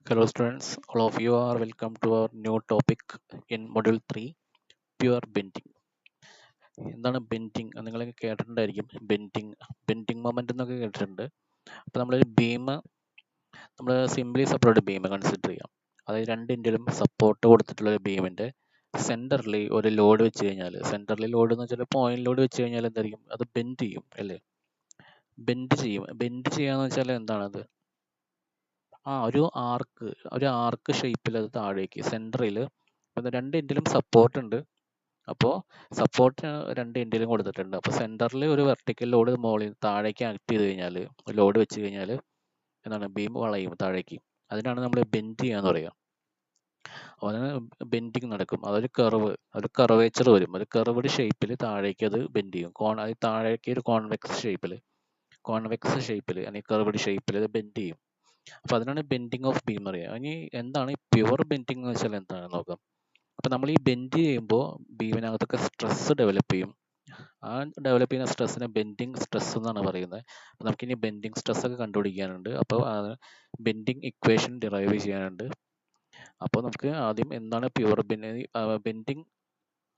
Hello students, all of you are welcome to our new topic in module 3, pure bending. എന്താണ് bending? നിങ്ങളൊക്കെ കേട്ടിട്ടുണ്ടായിരിക്കും. Bending moment എന്നൊക്കെ കേട്ടിട്ടുണ്ട്. അപ്പോൾ നമ്മളൊരു ബീം, നമ്മൾ സിംപ്ലി സെപ്പറേറ്റ് ബീം കൺസിഡർ ചെയ്യാം. അതായത് രണ്ട് എൻഡിലും സപ്പോർട്ട് കൊടുത്തിട്ടുള്ള ഒരു ബീമിന്റെ സെന്ററിൽ ഒരു ലോഡ് വെച്ച് കഴിഞ്ഞാൽ, സെന്ററിൽ ലോഡ് എന്ന് വെച്ചാൽ പോയിന്റ് ലോഡ് വെച്ച് കഴിഞ്ഞാൽ എന്തായിരിക്കും? അത് ബെൻഡ് ചെയ്യും അല്ലേ? ബെൻഡ് ചെയ്യാന്ന് വെച്ചാൽ എന്താണത്? ഒരു ആർക്ക് ഷേപ്പിൽ അത് താഴേക്ക് സെന്ററിൽ രണ്ട് എൻഡിലും സപ്പോർട്ട് ഉണ്ട്. അപ്പോൾ സപ്പോർട്ട് രണ്ട് എൻഡിലും കൊടുത്തിട്ടുണ്ട്. അപ്പോൾ സെന്ററിൽ ഒരു വെർട്ടിക്കൽ ലോഡ് മുകളിൽ താഴേക്ക് ആക്ട് ചെയ്ത് കഴിഞ്ഞാൽ, ലോഡ് വെച്ച് കഴിഞ്ഞാൽ എന്താണ്? ബീം വളയും താഴേക്ക്. അതിനാണ് നമ്മൾ ബെൻഡ് ചെയ്യാന്ന് പറയുക. അപ്പോൾ അതിന് ബെൻഡിങ് നടക്കും. അതൊരു കർവേച്ചർ വരും. ഒരു കർവ്ഡ് ഷേപ്പിൽ താഴേക്ക് അത് ബെൻഡ് ചെയ്യും. അത് താഴേക്ക് ഒരു കോൺവെക്സ് ഷേപ്പിൽ അല്ലെങ്കിൽ കർവ്ഡ് ഷേപ്പിൽ അത് ബെൻഡ് ചെയ്യും. അപ്പോൾ അതിനാണ് ബെൻഡിങ് ഓഫ് ബീം പറയുക. ഇനി എന്താണ് ഈ പ്യുവർ ബെൻഡിങ് എന്ന് വെച്ചാൽ എന്താണെന്ന് നോക്കാം. അപ്പോൾ നമ്മൾ ഈ ബെൻഡ് ചെയ്യുമ്പോൾ ബീമിനകത്തൊക്കെ സ്ട്രെസ് ഡെവലപ്പ് ചെയ്യും. ആ ഡെവലപ്പ് ചെയ്യുന്ന സ്ട്രെസ്സിനെ ബെൻഡിങ് സ്ട്രെസ് എന്നാണ് പറയുന്നത്. അപ്പോൾ നമുക്കിനി ബെൻഡിങ് സ്ട്രെസ് ഒക്കെ കണ്ടുപിടിക്കാനുണ്ട്. അപ്പോൾ ബെൻഡിങ് ഇക്വേഷൻ ഡിറൈവ് ചെയ്യാനുണ്ട്. അപ്പോൾ നമുക്ക് ആദ്യം എന്താണ് പ്യുവർ ബെൻഡിങ്,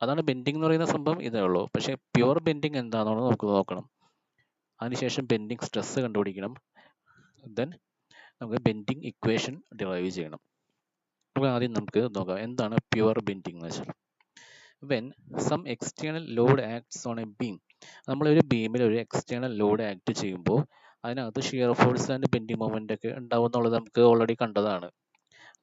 അതാണ് ബെൻഡിങ് എന്ന് പറയുന്ന സംഭവം ഇതേ ഉള്ളൂ. പക്ഷേ പ്യുവർ ബെൻഡിങ് എന്താണെന്ന് നമുക്ക് നോക്കണം. അതിനുശേഷം ബെൻഡിങ് സ്ട്രെസ് കണ്ടുപിടിക്കണം. ദെൻ നമുക്ക് ബെൻഡിങ് ഇക്വേഷൻ ഡിറൈവ് ചെയ്യണം. അപ്പോൾ ആദ്യം നമുക്ക് നോക്കാം എന്താണ് പ്യുവർ ബെൻഡിങ് എന്ന് വെച്ചാൽ. When some external load acts on a beam, നമ്മളൊരു ബീമിൽ ഒരു എക്സ്റ്റേണൽ ലോഡ് ആക്ട് ചെയ്യുമ്പോൾ അതിനകത്ത് shear force and bending moment ഒക്കെ ഉണ്ടാവും എന്നുള്ളത് നമുക്ക് ഓൾറെഡി കണ്ടതാണ്.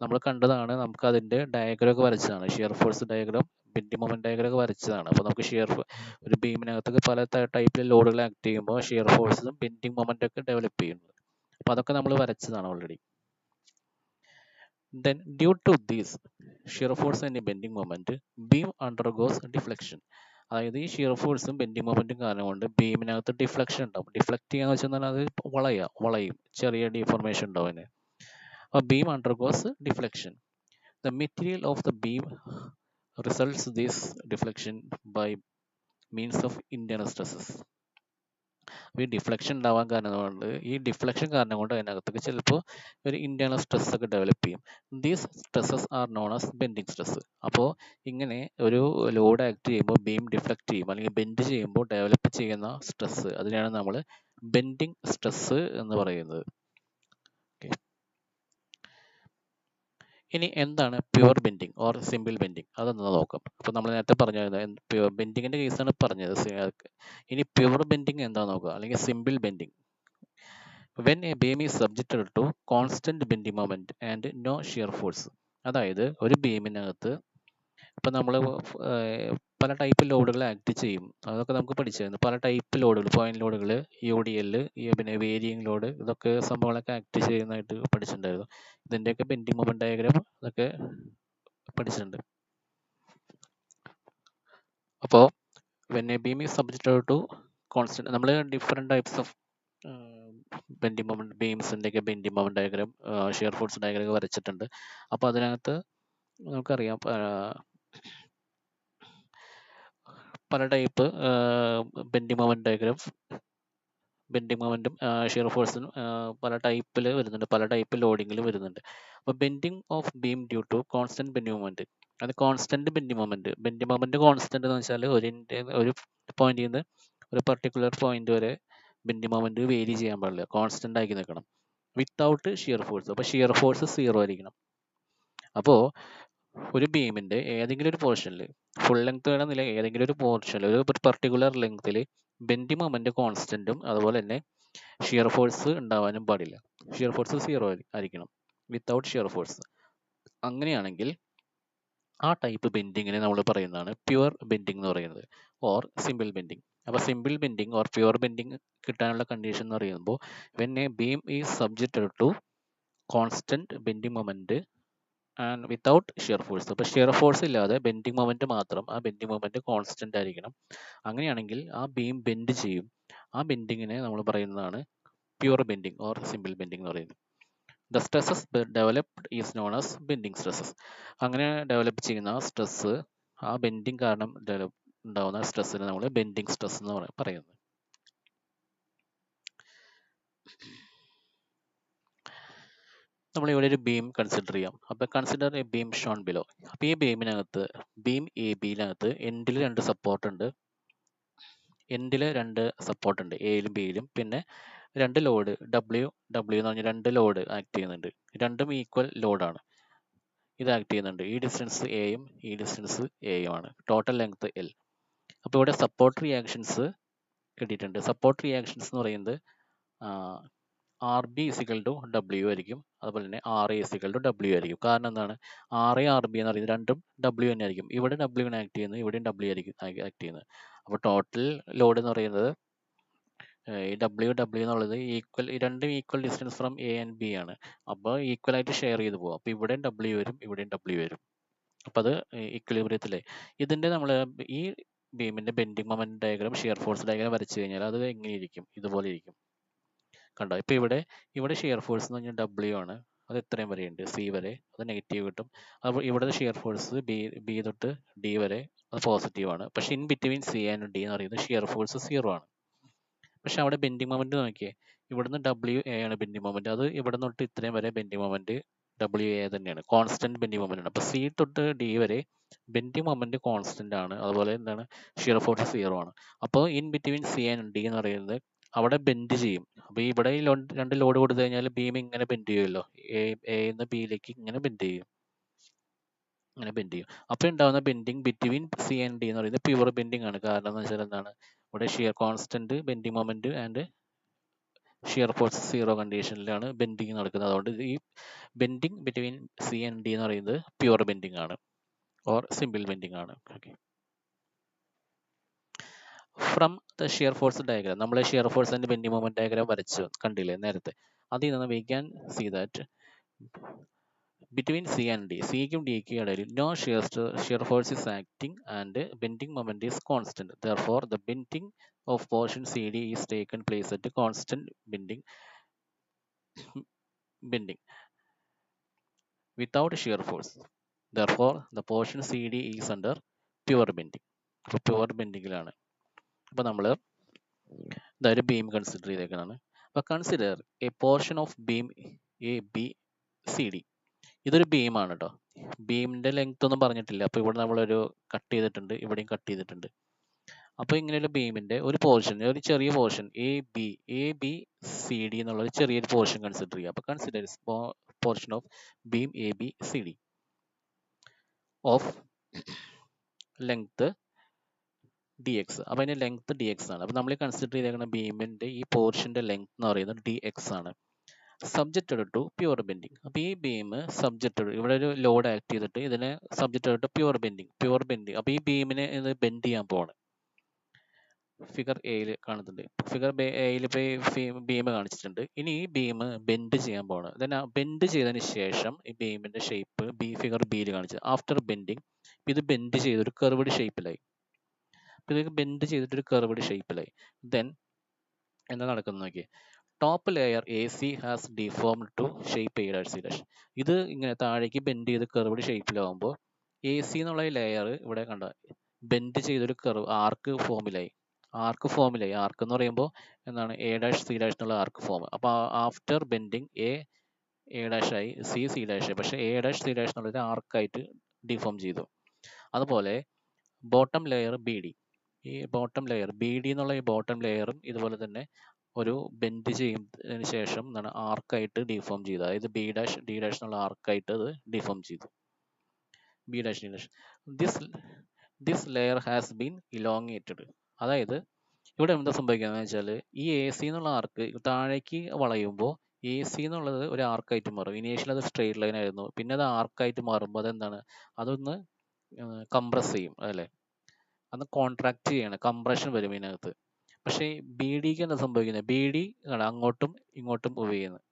നമുക്ക് അതിന്റെ ഡയഗ്രം ഒക്കെ വരച്ചതാണ്. Shear force diagram, bending moment diagram ഒക്കെ വരച്ചതാണ്. അപ്പോൾ നമുക്ക് ഒരു ബീമിനകത്തൊക്കെ പല ടൈപ്പിലെ ലോഡുകൾ ആക്ട് ചെയ്യുമ്പോൾ ഷിയർ ഫോഴ്സും ബെൻഡിങ് മൊമെന്റ് ഒക്കെ ഡെവലപ്പ് ചെയ്യുന്നത്. അപ്പോൾ അതൊക്കെ നമ്മൾ വരച്ചതാണ് already. Then due to this shear force and bending moment, beam undergoes deflection. അതായത് ഈ ഷിയർ ഫോഴ്സും ബെൻഡിങ് മൊമെന്റും കാരണം കൊണ്ട് ബീമിനകത്ത് ഡിഫ്ലക്ഷൻ ഉണ്ടാവും. ഡിഫ്ലക്ട് ചെയ്യാന്ന് വെച്ചാൽ അത് വളയും, ചെറിയ ഡിഫോർമേഷൻ ഉണ്ടാവും അതിന്. അപ്പോൾ beam undergoes deflection. The material of the beam results this deflection by means of internal stresses. ഈ ഡിഫ്ലക്ഷൻ ഉണ്ടാവാൻ കാരണം കൊണ്ട് അതിനകത്തേക്ക് ചിലപ്പോൾ ഒരു ഇന്റേണൽ സ്ട്രെസ് ഒക്കെ ഡെവലപ്പ് ചെയ്യും. These stresses are known as bending stress. അപ്പോൾ ഇങ്ങനെ ഒരു ലോഡ് ആക്ട് ചെയ്യുമ്പോൾ ബീം ഡിഫ്ലക്ട് ചെയ്യും അല്ലെങ്കിൽ ബെൻഡ് ചെയ്യുമ്പോൾ ഡെവലപ്പ് ചെയ്യുന്ന സ്ട്രെസ്, അതിനാണ് നമ്മൾ ബെൻഡിങ് സ്ട്രെസ് എന്ന് പറയുന്നത്. ഇനി എന്താണ് pure bending or simple bending? അതൊന്ന് നോക്കാം. അപ്പോൾ നമ്മൾ നേരത്തെ പറഞ്ഞത് ബെൻഡിങ്ങിന്റെ കേസാണ് പറഞ്ഞത്. ഇനി പ്യുവർ ബെൻഡിങ് എന്താണെന്ന് നോക്കുക, അല്ലെങ്കിൽ simple bending. When a beam is subjected to constant bending moment and no shear force. അതായത് ഒരു ബീമിനകത്ത് ഇപ്പം നമ്മൾ പല ടൈപ്പ് ലോഡുകൾ ആക്ട് ചെയ്യും. അതൊക്കെ നമുക്ക് പഠിച്ചായിരുന്നു. പല ടൈപ്പ് ലോഡുകൾ, പോയിന്റ് ലോഡുകൾ, UDL, പിന്നെ വേരിയിങ് ലോഡ്, ഇതൊക്കെ സംഭവങ്ങളൊക്കെ ആക്ട് ചെയ്യുന്നതായിട്ട് പഠിച്ചിട്ടുണ്ടായിരുന്നു. ഇതിൻ്റെയൊക്കെ ബെൻഡിങ് മൊമെന്റ് ഡയഗ്രാം അതൊക്കെ പഠിച്ചിട്ടുണ്ട്. അപ്പോൾ when a beam is subjected to constant, നമ്മൾ different types of bending moment ബീംസിൻ്റെയൊക്കെ bending moment diagram, shear force diagram ഒക്കെ വരച്ചിട്ടുണ്ട്. അപ്പോൾ അതിനകത്ത് നമുക്കറിയാം പല type bending moment diagram, bending മൊമെന്റും ഷിയർ ഫോഴ്സും പല ടൈപ്പിൽ വരുന്നുണ്ട്, പല ടൈപ്പ് ലോഡിങ്ങിൽ വരുന്നുണ്ട്. അപ്പോൾ bending of beam due to constant bending moment, അത് കോൺസ്റ്റന്റ് ബെൻഡിങ് മൊമെന്റ് കോൺസ്റ്റന്റ് എന്ന് വെച്ചാൽ ഒരു പോയിന്റിൽ നിന്ന് ഒരു പർട്ടിക്കുലർ പോയിന്റ് വരെ ബെൻഡിങ് മൊമെന്റ് വേരി ചെയ്യാൻ പാടില്ല, കോൺസ്റ്റന്റ് ആക്കി നിൽക്കണം. വിത്തൗട്ട് ഷിയർ ഫോഴ്സ്, അപ്പോൾ ഷിയർ ഫോഴ്സ് 0 ആയിരിക്കണം. അപ്പോൾ ഒരു ബീമിന്റെ ഏതെങ്കിലും ഒരു പോർഷനിൽ, ഫുൾ ലെങ്ത് വേണമെന്നില്ല, ഏതെങ്കിലും ഒരു പോർഷനിൽ ഒരു പർട്ടിക്കുലർ ലെങ്ത്തിൽ ബെൻഡിങ് മൊമെന്റ് കോൺസ്റ്റന്റും അതുപോലെ തന്നെ ഷിയർ ഫോഴ്സ് ഉണ്ടാവാനും പാടില്ല. ഷിയർ ഫോഴ്സ് 0 ആയിരിക്കണം, വിത്തൗട്ട് ഷിയർ ഫോഴ്സ്. അങ്ങനെയാണെങ്കിൽ ആ ടൈപ്പ് ബെൻഡിങ്ങിനെ നമ്മൾ പറയുന്നതാണ് പ്യുവർ ബെൻഡിങ് എന്ന് പറയുന്നത്, ഓർ സിമ്പിൾ ബെൻഡിങ്. അപ്പോൾ simple bending or pure bending കിട്ടാനുള്ള കണ്ടീഷൻ എന്ന് പറയുമ്പോൾ when a beam is subjected to constant bending moment and without shear force. അപ്പോൾ ഷിയർ ഫോഴ്സ് ഇല്ലാതെ ബെൻഡിങ് മൊമെന്റ് മാത്രം, ആ ബെൻഡിങ് മൊമെന്റ് കോൺസ്റ്റന്റ് ആയിരിക്കണം. അങ്ങനെയാണെങ്കിൽ ആ ബീം ബെൻഡ് ചെയ്യും. ആ ബെൻഡിങ്ങിനെ നമ്മൾ പറയുന്നതാണ് pure bending or simple bending എന്ന് പറയുന്നത്. The stresses developed is known as bending stresses. അങ്ങനെ ഡെവലപ്പ് ചെയ്യുന്ന സ്ട്രെസ്, ആ ബെൻഡിങ് കാരണം ഉണ്ടാവുന്ന സ്ട്രെസ്സിനെ നമ്മൾ ബെൻഡിങ് സ്ട്രെസ് എന്ന് പറയുന്നത്. നമ്മളിവിടെ ഒരു ബീം കൺസിഡർ ചെയ്യാം. അപ്പോൾ consider a beam Sean below. അപ്പോൾ ഈ ബീമിനകത്ത് ബീം എ ബിയിനകത്ത് എൻഡിൽ 2 സപ്പോർട്ട് ഉണ്ട്. എൻഡിൽ 2 സപ്പോർട്ട് ഉണ്ട്, എയിലും ബിയിലും. പിന്നെ 2 ലോഡ് ഡബ്ല്യു എന്ന് പറഞ്ഞ 2 ലോഡ് ആക്ട് ചെയ്യുന്നുണ്ട്. രണ്ടും ഈക്വൽ ലോഡാണ്. ഇത് ആക്ട് ചെയ്യുന്നുണ്ട്. ഈ ഡിസ്റ്റൻസ് എയും ഈ ഡിസ്റ്റൻസ് എയും ആണ്. Total length L. അപ്പോൾ ഇവിടെ സപ്പോർട്ട് റിയാക്ഷൻസ് കിട്ടിയിട്ടുണ്ട്. സപ്പോർട്ട് റിയാക്ഷൻസ് എന്ന് പറയുന്നത് R B is equal to W ആയിരിക്കും. അതുപോലെ തന്നെ R A is equal to W ആയിരിക്കും. കാരണം എന്താണ്, ആർ എ ആർ ബി എന്ന് പറയുന്നത് രണ്ടും ഡബ്ല്യു തന്നെ ആയിരിക്കും. ഇവിടെ ഡബ്ല്യു ആണ് ആക്ട് ചെയ്യുന്നത്, ഇവിടെയും ഡബ്ല്യു ആയിരിക്കും ആക്ട് ചെയ്യുന്നത്. അപ്പോൾ ടോട്ടൽ ലോഡ് എന്ന് പറയുന്നത് ഈ ഡബ്ല്യു എന്നുള്ളത് ഈക്വൽ, രണ്ടും equal distance from A and B ആണ്. അപ്പോൾ ഈക്വൽ ആയിട്ട് ഷെയർ ചെയ്ത് പോകും. അപ്പോൾ ഇവിടെയും ഡബ്ല്യു വരും, ഇവിടെയും ഡബ്ല്യു വരും. അപ്പോൾ അത് ഇക്വിലിബ്രിയത്തിലെ ഇതിൻ്റെ നമ്മൾ ഈ ബീമിൻ്റെ bending moment diagram, shear force diagram വരച്ചു കഴിഞ്ഞാൽ അത് എങ്ങനെയിരിക്കും, ഇതുപോലെ ഇരിക്കും. കണ്ടോ? ഇപ്പോൾ ഇവിടെ ഷിയർ ഫോഴ്സ് എന്ന് പറഞ്ഞാൽ ഡബ്ല്യു ആണ്. അത് എത്രയും വരെയുണ്ട്, സി വരെ, അത് നെഗറ്റീവ് കിട്ടും. അപ്പോൾ ഇവിടെ ഷിയർ ഫോഴ്സ് ബി തൊട്ട് ഡി വരെ അത് പോസിറ്റീവ് ആണ്. പക്ഷേ in between C and D എന്ന് പറയുന്നത് ഷിയർ ഫോഴ്സ് 0 ആണ്. പക്ഷെ അവിടെ ബെൻഡിങ് മൊമെന്റ് നോക്കിയേ, ഇവിടുന്ന് ഡബ്ല്യു എ ആണ് ബെൻഡിങ് മൊമെന്റ്. അത് ഇവിടെ തൊട്ട് ഇത്രയും വരെ ബെൻഡിങ് മൊമെന്റ് ഡബ്ല്യു എ തന്നെയാണ്, കോൺസ്റ്റന്റ് ബെൻഡിങ് മൊമെന്റ് ആണ്. അപ്പോൾ സി തൊട്ട് ഡി വരെ ബെൻഡിങ് മൊമെന്റ് കോൺസ്റ്റന്റ് ആണ്. അതുപോലെ എന്താണ്, ഷിയർ ഫോഴ്സ് 0 ആണ്. അപ്പോൾ in between C and D എന്ന് പറയുന്നത് അവിടെ ബെൻഡ് ചെയ്യും. അപ്പോൾ ഇവിടെ ഈ 2 ലോഡ് കൊടുത്തു കഴിഞ്ഞാൽ ബീം ഇങ്ങനെ ബെൻഡ് ചെയ്യുമല്ലോ, എന്ന് ബിയിലേക്ക് ഇങ്ങനെ ബെൻഡ് ചെയ്യും, ഇങ്ങനെ ബെൻഡ് ചെയ്യും. അപ്പോൾ ഉണ്ടാകുന്ന bending between C and D എന്ന് പറയുന്നത് പ്യുവർ ബെൻഡിങ് ആണ്. കാരണം എന്ന് വെച്ചാൽ എന്താണ്, ഇവിടെ shear constant bending moment and shear force 0 കണ്ടീഷനിലാണ് ബെൻഡിങ് നടക്കുന്നത്. അതുകൊണ്ട് ഈ bending between C and D എന്ന് പറയുന്നത് പ്യുവർ ബെൻഡിങ് ആണ്, ഓർ സിമ്പിൾ ബെൻഡിങ് ആണ്. Okay. From the shear force diagram, നമ്മൾ shear force and bending moment diagram വരച്ചു കണ്ടില്ലേ നേരത്തെ. അതിൽ നിന്ന് we can see that between C and D, സിക്കും ഡിക്കും ഇടയിൽ no shear force is acting and bending moment is constant. Therefore, the bending of portion CD is taken place at constant bending without shear force. Therefore, the portion CD is under pure bending. അപ്പോൾ pure ബെൻഡിങ്ങിലാണ്. അപ്പോൾ നമ്മൾ ഇതൊരു beam consider ചെയ്തേക്കുന്നതാണ്. അപ്പോൾ consider A portion of beam A B C D. ഇതൊരു ബീമാണ് കേട്ടോ. ബീമിന്റെ length ഒന്നും പറഞ്ഞിട്ടില്ല. അപ്പോൾ ഇവിടെ നമ്മളൊരു കട്ട് ചെയ്തിട്ടുണ്ട്, ഇവിടെയും കട്ട് ചെയ്തിട്ടുണ്ട്. അപ്പോൾ ഇങ്ങനെയുള്ള ബീമിന്റെ ഒരു പോർഷൻ, ഒരു ചെറിയ portion A B C D എന്നുള്ള ഒരു ചെറിയൊരു പോർഷൻ കൺസിഡർ ചെയ്യുക. അപ്പോൾ consider portion of beam A B C D of length D X. അപ്പോൾ അതിന്റെ ലെങ്ത് ഡി എക്സ് ആണ്. അപ്പോൾ നമ്മൾ കൺസിഡർ ചെയ്തേക്കുന്ന ബീമിന്റെ ഈ പോർഷന്റെ ലെങ്ത് എന്ന് പറയുന്നത് ഡി എക്സ് ആണ്. Subjected to pure bending. അപ്പോൾ ഈ ബീം സബ്ജക്റ്റഡ്, ഇവിടെ ഒരു ലോഡ് ആക്ട് ചെയ്തിട്ട് ഇതിനെ സബ്ജക്റ്റഡ് ടു പ്യുവർ ബെൻഡിങ്. അപ്പോൾ ഈ ബീമിനെ ഇത് ബെൻഡ് ചെയ്യാൻ പോവാണ്. ഫിഗർ എയിൽ കാണുന്നുണ്ട്. ഫിഗർ എയിൽ ഇപ്പോൾ ഈ ബീം കാണിച്ചിട്ടുണ്ട്. ഇനി ഈ ബീം ബെൻഡ് ചെയ്യാൻ പോവാണ്. ദെൻ ബെൻഡ് ചെയ്തതിന് ശേഷം ഈ ബീമിന്റെ ഷേപ്പ് ഫിഗർ ബിയിൽ കാണിച്ചത്. ആഫ്റ്റർ ബെൻഡിങ് ഇത് ബെൻഡ് ചെയ്തൊരു കർവ്ഡ് ഷേപ്പിലായി. ഇത് ബെൻഡ് ചെയ്തിട്ടൊരു കർവ്ഡ് ഷേപ്പിലായി. ദെൻ എന്താ നടക്കുന്നത് നോക്കിയേ. Top layer A C has deformed to shape A dash C dash. ഇത് ഇങ്ങനെ താഴേക്ക് ബെൻഡ് ചെയ്ത് കർവ്ഡ് ഷേപ്പിലാവുമ്പോൾ എ സി എന്നുള്ള ലെയർ ഇവിടെ കണ്ട ബെൻഡ് ചെയ്തൊരു കർവ് ആർക്ക് ഫോമിലായി. ആർക്ക് എന്ന് പറയുമ്പോൾ എന്താണ്, എ ഡാഷ് സി ഡാഷ് എന്നുള്ള ആർക്ക് ഫോം. അപ്പോൾ ആഫ്റ്റർ ബെൻഡിങ് എ ഡാഷ് ആയി, സി ഡാഷ് ആയി. പക്ഷേ എ ഡാഷ് സി ഡാഷ് എന്നുള്ളത് ആർക്കായിട്ട് ഡിഫോം ചെയ്തു. അതുപോലെ ബോട്ടം ലെയർ ബി ഡി, ഈ ബോട്ടം ലെയർ ബി ഡി എന്നുള്ള ഈ ബോട്ടം ലെയറും ഇതുപോലെ തന്നെ ഒരു ബെൻഡ് ചെയ്യുന്നതിന് ശേഷം എന്താണ്, ആർക്കായിട്ട് ഡിഫോം ചെയ്തു. അതായത് ബി ഡാഷ് ഡി ഡാഷ് എന്നുള്ള ആർക്കായിട്ട് അത് ഡിഫോം ചെയ്തു. B dash D dash. This layer has been elongated. അതായത് ഇവിടെ എന്താ സംഭവിക്കുന്നത് വെച്ചാൽ ഈ എ സി എന്നുള്ള ആർക്ക് താഴേക്ക് വളയുമ്പോൾ എ സി എന്നുള്ളത് ഒരു ആർക്കായിട്ട് മാറും. ഇനീഷ്യൽ അത് സ്ട്രെയിറ്റ് ലൈൻ ആയിരുന്നു, പിന്നെ അത് ആർക്കായിട്ട് മാറുമ്പോൾ അതെന്താണ്, അതൊന്ന് കംപ്രസ് ചെയ്യും, അല്ലേ, അന്ന് കോൺട്രാക്ട് ചെയ്യണം, കംപ്രഷൻ വരും ഇതിനകത്ത്. പക്ഷേ ബി ഡിക്ക് എന്താ സംഭവിക്കുന്നത്, ബി ഡി അങ്ങോട്ടും ഇങ്ങോട്ടും മൂവ് ചെയ്യുന്നത്.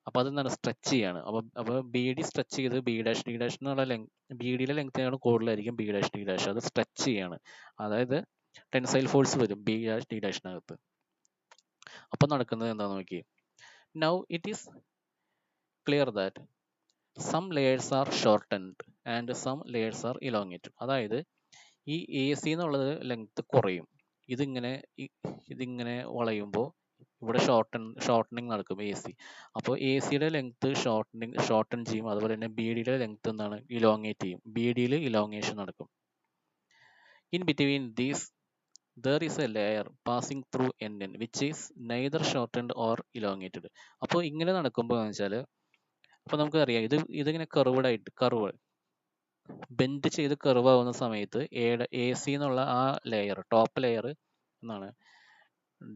അപ്പോൾ അതെന്താണ്, സ്ട്രെച്ച് ചെയ്യാണ്. അപ്പോൾ ബി ഡി സ്ട്രെച്ച് ചെയ്ത് ബി ഡാഷ് ഡി ഡാഷ് എന്നുള്ള ബി ഡിയുടെ ലെങ്ത്തിനാണ് കൂടുതലായിരിക്കും ബി ഡാഷ് ഡി ഡാഷ്. അത് സ്ട്രെച്ച് ചെയ്യാണ്. അതായത് ടെൻസൈൽ ഫോഴ്സ് വരും ബി ഡാഷ് ഡി ഡാഷിനകത്ത്. അപ്പോൾ നടക്കുന്നത് എന്താണെന്ന് നോക്കി. Now it is clear that some layers are shortened and some layers are elongated. അതായത് ഈ എ സി എന്നുള്ളത് ലെങ്ത് കുറയും. ഇതിങ്ങനെ വളയുമ്പോൾ ഇവിടെ ഷോർട്ടനിങ് നടക്കും എ സി. അപ്പോൾ എ സിയുടെ ലെങ്ത് ഷോർട്ടൻ ചെയ്യും. അതുപോലെ തന്നെ ബി ഡിയുടെ ലെങ്ത് എന്താണ് ഇലോങ്ങേറ്റ് ചെയ്യും. ബി ഡിയിൽ ഇലോങ്ങേഷൻ നടക്കും. In between these there is a layer passing through NN which is neither shortened or elongated. അപ്പോൾ ഇങ്ങനെ നടക്കുമ്പോൾ എന്ന് വെച്ചാൽ അപ്പോൾ നമുക്കറിയാം ഇതിങ്ങനെ കർവ് ബെൻഡ് ചെയ്ത് കർവ് ആവുന്ന സമയത്ത് എ സി എന്നുള്ള ആ ലെയർ ടോപ്പ് ലെയർ എന്നാണ്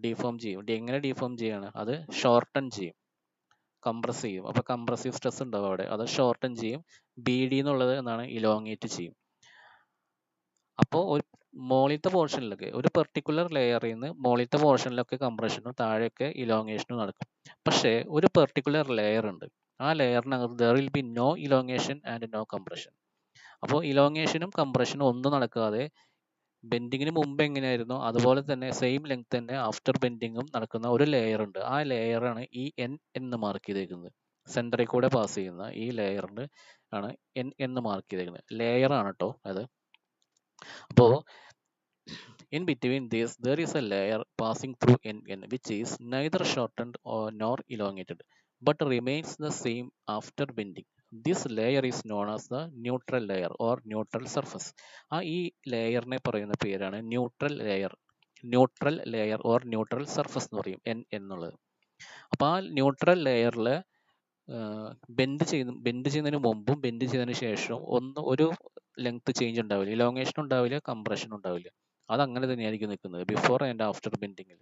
ഡിഫോം ചെയ്യും. എങ്ങനെ ഡിഫോം ചെയ്യാണ്? അത് ഷോർട്ടൻ ചെയ്യും, കംപ്രസ് ചെയ്യും. അപ്പോൾ കംപ്രസീവ് സ്ട്രെസ് ഉണ്ടാവും അവിടെ, അത് ഷോർട്ടൻ ചെയ്യും. ബി ഡി എന്നുള്ളത് എന്താണ് ഇലോങ്ങേറ്റ് ചെയ്യും. അപ്പോൾ ഒരു മോളിലത്തെ പോർഷനിലൊക്കെ ഒരു പെർട്ടിക്കുലർ ലെയറിൽ നിന്ന് മോളിലത്തെ പോർഷനിലൊക്കെ കംപ്രഷനും താഴെയൊക്കെ ഇലോങ്ങേഷനും നടക്കും. പക്ഷേ ഒരു പെർട്ടിക്കുലർ ലെയർ ഉണ്ട്, ആ ലെയറിനകത്ത് there will be no elongation and no compression. അപ്പോൾ ഇലോങ്ങേഷനും കംപ്രഷനും ഒന്നും നടക്കാതെ ബെൻഡിങ്ങിന് മുമ്പ് എങ്ങനെയായിരുന്നു അതുപോലെ തന്നെ സെയിം ലെങ്ത് തന്നെ ആഫ്റ്റർ ബെൻഡിങ്ങും നടക്കുന്ന ഒരു ലെയർ ഉണ്ട്. ആ ലെയറാണ് ഈ എൻ എന്ന് മാർക്ക് ചെയ്തേക്കുന്നത്. സെൻറ്ററിൽ കൂടെ പാസ് ചെയ്യുന്ന ഈ ലെയറിന് ആണ് എൻ എന്ന് മാർക്ക് ചെയ്തേക്കുന്നത്. ലെയർ ആണ് കേട്ടോ അത്. അപ്പോൾ in between this there is a layer passing through NN which is neither shortened nor elongated but remains the same after bending. This layer is known as the neutral layer or neutral surface. ഈ ലെയറിനെ പറയുന്ന പേരാണ് neutral layer or neutral surface എന്ന് പറയും എന്നുള്ളത്. അപ്പോൾ ആ neutral ലെയറിൽ bend ചെയ്യുന്നതിന് മുമ്പും ബെൻഡ് ചെയ്തതിന് ശേഷവും ഒരു ലെങ്ത് ചേഞ്ച് ഉണ്ടാവില്ല, ഇലോങ്ങേഷൻ ഉണ്ടാവില്ല, കംപ്രഷൻ ഉണ്ടാവില്ല. അത് അങ്ങനെ തന്നെയായിരിക്കും നിൽക്കുന്നത് ബിഫോർ ആൻഡ് ആഫ്റ്റർ ബെൻഡിങ്ങിൽ.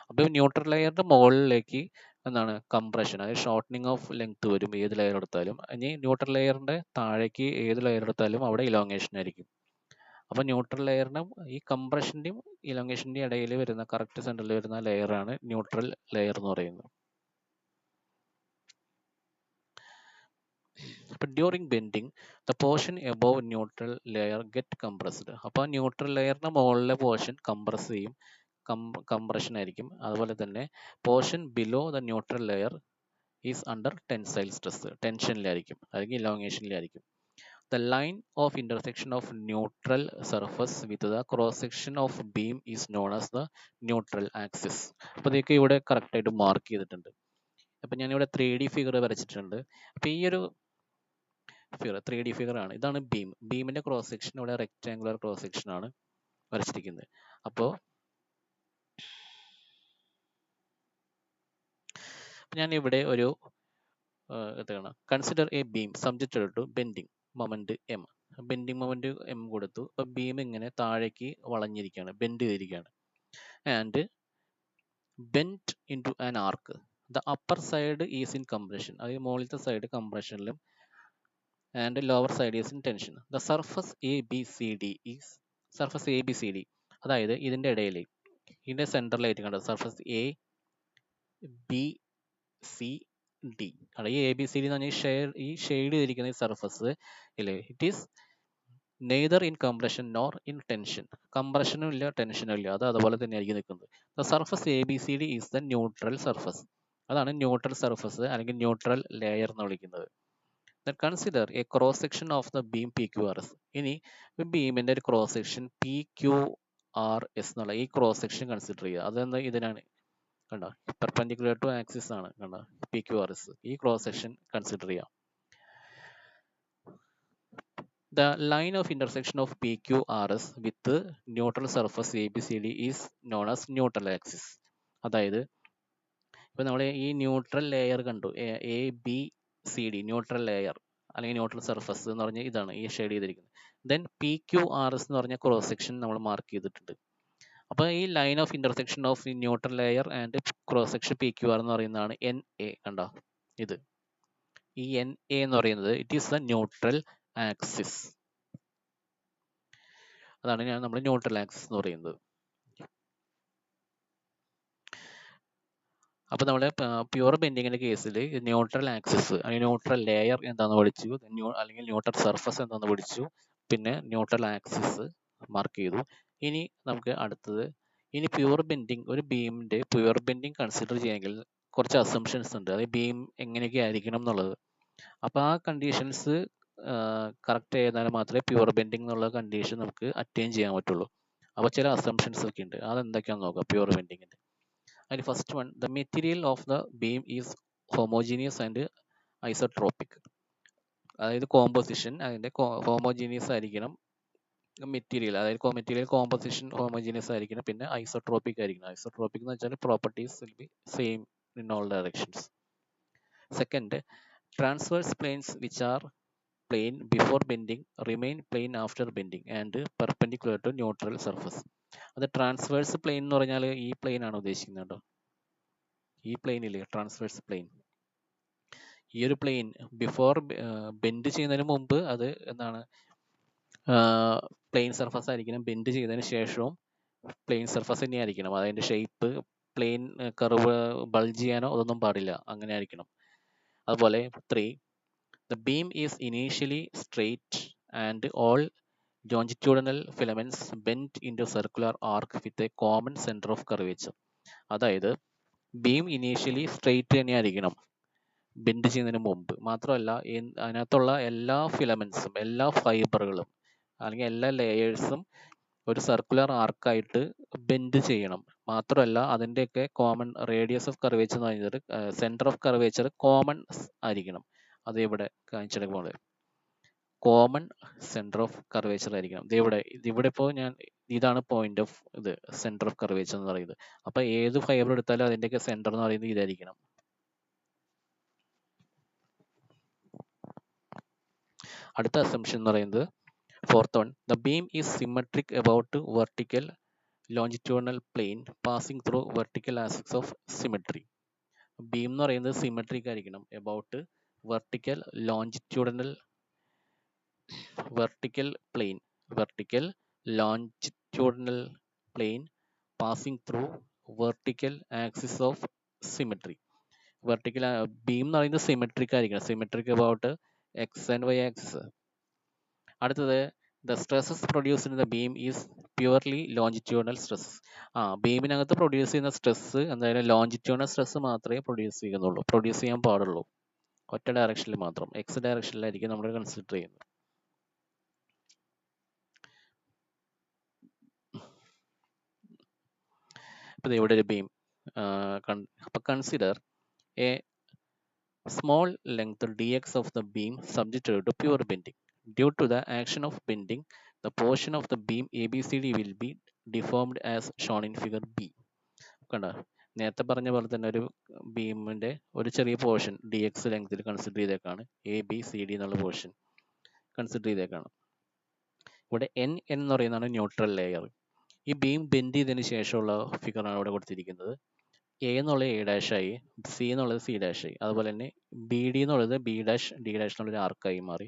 അപ്പോൾ ന്യൂട്രൽ ലെയറിന്റെ മുകളിലേക്ക് എന്താണ് കംപ്രഷൻ, അതായത് ഷോർട്ടനിങ് ഓഫ് ലെങ്ത് വരും ഏത് ലെയർ എടുത്താലും. ഇനി ന്യൂട്രൽ ലെയറിന്റെ താഴേക്ക് ഏത് ലെയർ എടുത്താലും അവിടെ ഇലോങ്ങേഷൻ ആയിരിക്കും. അപ്പോൾ ന്യൂട്രൽ ലെയറിനും ഈ കംപ്രഷന്റെയും ഇലോങ്ങേഷന്റെയും ഇടയിൽ വരുന്ന കറക്റ്റ് സെന്ററിൽ വരുന്ന ലെയറാണ് ന്യൂട്രൽ ലെയർ എന്ന് പറയുന്നത്. അപ്പോൾ during bending the portion above neutral layer get compressed. അപ്പോൾ ന്യൂട്രൽ ലെയറിന്റെ മുകളിലെ പോർഷൻ കംപ്രസ് ചെയ്യും, കംപ്രഷൻ ആയിരിക്കും. അതുപോലെ തന്നെ portion below the neutral layer is under tensile stress, ടെൻഷനിലായിരിക്കും അല്ലെങ്കിൽ ഇലോങ്ങേഷനിലായിരിക്കും. The line of intersection of neutral surface with the cross section of beam is known as the neutral axis. അപ്പോൾ ഇതൊക്കെ ഇവിടെ കറക്റ്റ് ആയിട്ട് മാർക്ക് ചെയ്തിട്ടുണ്ട്. അപ്പോൾ ഞാനിവിടെ 3D ഫിഗർ വരച്ചിട്ടുണ്ട്. അപ്പോൾ ഈ ഒരു ഫിഗർ 3D ഫിഗർ ആണ്. ഇതാണ് ബീമിന്റെ ക്രോസ് സെക്ഷൻ ഇവിടെ റെക്ടാങ്കുലർ ക്രോസ് സെക്ഷൻ ആണ് വരച്ചിരിക്കുന്നത്. അപ്പോൾ ഞാൻ ഇവിടെ ഒരു എന്താണ് consider a beam subjected to bending moment M. Bending moment M കൊടുത്തു. അപ്പോൾ ബീം ഇങ്ങനെ താഴേക്ക് വളഞ്ഞിരിക്കുകയാണ്, ബെൻഡ് ചെയ്തിരിക്കുകയാണ്. And bend in to an arc. The upper side is in compression, അതായത് മുകളിലത്തെ സൈഡ് കംപ്രഷനിലും and lower side is in tension. The surface A B C D അതായത് ഇതിൻ്റെ ഇടയിൽ ഇതിൻ്റെ സെൻറ്ററിലായിട്ട് കണ്ടത് surface A B C D ആണ്. ഈ എ ബി സി ഡി എന്ന് പറഞ്ഞാൽ ഈ ഷെയ്ഡ് ചെയ്തിരിക്കുന്ന ഈ സർഫസ് ഇല്ലേ, it is neither in compression nor in tension. കംപ്രഷനും ഇല്ല, ടെൻഷനും ഇല്ല, അത് അതുപോലെ തന്നെ ആയിരിക്കും നിൽക്കുന്നത്. The surface A B C D is the neutral surface. അതാണ് ന്യൂട്രൽ സർഫസ് അല്ലെങ്കിൽ ന്യൂട്രൽ ലെയർ എന്ന് വിളിക്കുന്നത്. Then consider a cross section of the beam PQRS. ഇനി ബീമിന്റെ ഒരു ക്രോസ് സെക്ഷൻ PQRS എന്നുള്ള ഈ ക്രോസ് സെക്ഷൻ കൺസിഡർ ചെയ്യുക. അതെന്താ ഇതിനാണ് കണ്ട പെർപെൻഡിക്കുലർ ടു ആക്സിസ് ആണ് കണ്ട PQRS. ഈ ക്രോസ് സെക്ഷൻ കൺസിഡർ ചെയ്യാം. The line of intersection of PQRS with neutral surface ABCD is known as neutral axis. അതായത് ഇപ്പൊ നമ്മൾ ഈ ന്യൂട്രൽ ലെയർ കണ്ടു, ABCD ന്യൂട്രൽ ലെയർ അല്ലെങ്കിൽ ന്യൂട്രൽ സർഫസ് എന്ന് പറഞ്ഞാൽ ഇതാണ് ഈ ഷെയ്ഡ് ചെയ്തിരിക്കുന്നത്. ദെൻ PQRS എന്ന് പറഞ്ഞ ക്രോസ് സെക്ഷൻ നമ്മൾ മാർക്ക് ചെയ്തിട്ടുണ്ട്. അപ്പോൾ ഈ line of intersection of neutral layer and cross section PQR എന്ന് പറയുന്നതാണ് NA. കണ്ടോ ഇത് ഈ NA എന്ന് പറയുന്നത് it is the neutral axis. അതാണ് നമ്മൾ ന്യൂട്രൽ ആക്സിസ് എന്ന് പറയുന്നത്. അപ്പോൾ നമ്മുടെ പ്യുവർ ബെൻഡിങ്ങിന്റെ കേസിൽ ന്യൂട്രൽ ആക്സിസ് അല്ലെങ്കിൽ ന്യൂട്രൽ ലെയർ എന്താണെന്ന് പഠിച്ചു, അല്ലെങ്കിൽ ന്യൂട്രൽ സർഫസ് എന്താണെന്ന് പഠിച്ചു, പിന്നെ ന്യൂട്രൽ ആക്സിസ് മാർക്ക് ചെയ്തു. ഇനി നമുക്ക് അടുത്തത് ഇനി പ്യുവർ ബെൻഡിങ്, ഒരു ബീമിന്റെ പ്യുവർ ബെൻഡിങ് കൺസിഡർ ചെയ്യണമെങ്കിൽ കുറച്ച് അസംഷൻസ് ഉണ്ട്, അതായത് ബീം എങ്ങനെയൊക്കെ ആയിരിക്കണം എന്നുള്ളത്. അപ്പോൾ ആ കണ്ടീഷൻസ് കറക്റ്റ് ചെയ്താൽ മാത്രമേ പ്യുവർ ബെൻഡിങ് എന്നുള്ള കണ്ടീഷൻ നമുക്ക് അറ്റൈൻ ചെയ്യാൻ പറ്റുള്ളൂ. അപ്പോൾ ചില അസംഷൻസ് ഒക്കെ ഉണ്ട്, അതെന്തൊക്കെയാണെന്ന് നോക്കാം pure ബെൻഡിങ്ങിന്റെ. And first one, the material of the beam is homogeneous and isotropic. അതായത് കോമ്പോസിഷൻ അതിൻ്റെ ഹോമോജീനിയസ് ആയിരിക്കണം. മെറ്റീരിയൽ അതായത് മെറ്റീരിയൽ കോമ്പോസിഷൻ ഹോമോജീനിയസ് ആയിരിക്കണം. പിന്നെ ഐസോട്രോപിക് ആയിരിക്കണം. ഐസോട്രോപിക് എന്ന് വെച്ചാൽ properties will be same in all directions. Second, transverse planes which are plane before bending remain plane after bending and perpendicular to neutral surface. അത് transverse plain എന്ന് പറഞ്ഞാൽ ഈ plain ആണ് ഉദ്ദേശിക്കുന്നത് കേട്ടോ. ഈ പ്ലെയിനില്ലേ ട്രാൻസ്വേഴ്സ് പ്ലെയിൻ, ഈ ഒരു പ്ലെയിൻ ബിഫോർ ബെൻഡ് ചെയ്യുന്നതിന് മുമ്പ് അത് എന്താണ് പ്ലെയിൻ സർഫസ് ആയിരിക്കണം. ബെൻഡ് ചെയ്തതിന് ശേഷവും പ്ലെയിൻ സർഫസ് തന്നെ ആയിരിക്കണം. അതിൻ്റെ ഷേപ്പ് പ്ലെയിൻ കർവ് ബൾജ് ചെയ്യാനോ അതൊന്നും പാടില്ല, അങ്ങനെ ആയിരിക്കണം. അതുപോലെ 3, the beam is initially straight and all longitudinal filaments bent into circular arc with a common center of curvature. അതായത് ബീം ഇനീഷ്യലി സ്ട്രെയിറ്റ് തന്നെയായിരിക്കണം ബെൻഡ് ചെയ്യുന്നതിന് മുമ്പ്. മാത്രമല്ല അതിനകത്തുള്ള എല്ലാ ഫിലമെന്റ്സും എല്ലാ ഫൈബറുകളും അല്ലെങ്കിൽ എല്ലാ ലെയേഴ്സും ഒരു സർക്കുലർ ആർക്കായിട്ട് ബെൻഡ് ചെയ്യണം. മാത്രമല്ല അതിൻ്റെയൊക്കെ കോമൺ റേഡിയസ് ഓഫ് കർവേച്ചർ എന്ന് പറയുന്നത് സെൻറ്റർ ഓഫ് കർവേച്ചർ കോമൺ ആയിരിക്കണം. അത് ഇവിടെ കാണിച്ചെടുക്കുമ്പോൾ കോമൺ സെൻറ്റർ ഓഫ് കർവേച്ചർ ആയിരിക്കണം. ഇവിടെ ഇപ്പോൾ ഇതാണ് point of centre of curvature എന്ന് പറയുന്നത്. അപ്പോൾ ഏത് ഫൈബർ എടുത്താലും അതിൻ്റെയൊക്കെ സെൻറ്റർ എന്ന് പറയുന്നത് ഇതായിരിക്കണം. അടുത്ത അസംഷൻ എന്ന് പറയുന്നത് fourth one, the beam is symmetric about vertical longitudinal plane passing through vertical axis of symmetry. Beam എന്ന് പറയുന്നത് സിമെട്രിക് ആയിരിക്കണം about vertical longitudinal plane passing through vertical axis of symmetry. Vertical beam എന്ന് പറയുന്നത് symmetric ആയിരിക്കണം, symmetric about X and Y axis. അടുത്തത്, the stresses produced in the beam is purely longitudinal stress. ബീമിനകത്ത് produce ചെയ്യുന്ന stress എന്തായാലും longitudinal stress മാത്രമേ produce ചെയ്യാൻ പാടുള്ളൂ. ഒറ്റ ഡയറക്ഷനിൽ മാത്രം, എക്സ് ഡയറക്ഷനിലായിരിക്കും നമ്മൾ കൺസിഡർ ചെയ്യുന്നത്. ഇപ്പോൾ ഇവിടെ ഒരു ബീം അപ്പോൾ consider A small length dx of the beam subjected to pure bending. Due to the action of bending, the portion of the beam ABCD will be deformed as shown in figure B. കണ്ട, നേരത്തെ പറഞ്ഞ പോലെ തന്നെ ഒരു ബീമിൻ്റെ ഒരു ചെറിയ portion D X ലെങ്ത്തിൽ കൺസിഡർ ചെയ്തേക്കാണ്, ABCD എന്നുള്ള പോർഷൻ കൺസിഡർ ചെയ്തേക്കാണ്. ഇവിടെ N എന്ന് പറയുന്നതാണ് ന്യൂട്രൽ ലെയർ. ഈ ബീം ബെൻഡ് ചെയ്തതിന് ശേഷമുള്ള ഫിഗറാണ് ഇവിടെ കൊടുത്തിരിക്കുന്നത്. എ എന്നുള്ള എ ഡാഷ് ആയി, സി എന്നുള്ളത് സി ഡാഷ് ആയി, അതുപോലെ തന്നെ ബി ഡി എന്നുള്ളത് ബി ഡാഷ് ഡി ഡാഷ് എന്നുള്ളൊരു ആർക്കായി മാറി.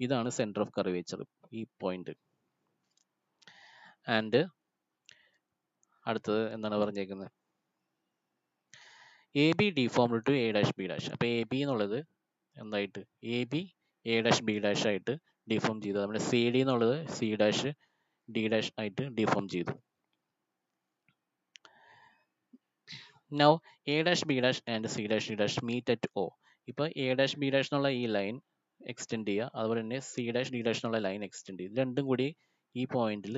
ഇതാണ് സെൻറ്റർ ഓഫ് കർവേച്ചർ, ഈ പോയിന്റ്. ആൻഡ് അടുത്തത് എന്താണ് പറഞ്ഞേക്കുന്നത്, A B deformed to A dash B dash. അപ്പോൾ എ ബി എന്നുള്ളത് എന്തായിട്ട് A B A dash B dash ആയിട്ട് ഡിഫോം ചെയ്തു. നമ്മുടെ സി ഡി എന്നുള്ളത് സി ഡാഷ് ഡി ഡാഷ് ആയിട്ട് ഡിഫോം ചെയ്തു. Now A dash B dash and C dash D dash meet at O. ഇപ്പോൾ A dash B dash എന്നുള്ള ഈ line extend ചെയ്യുക, അതുപോലെ തന്നെ C dash D dash എന്നുള്ള ലൈൻ എക്സ്റ്റെൻഡ് ചെയ്യും. രണ്ടും കൂടി ഈ പോയിന്റിൽ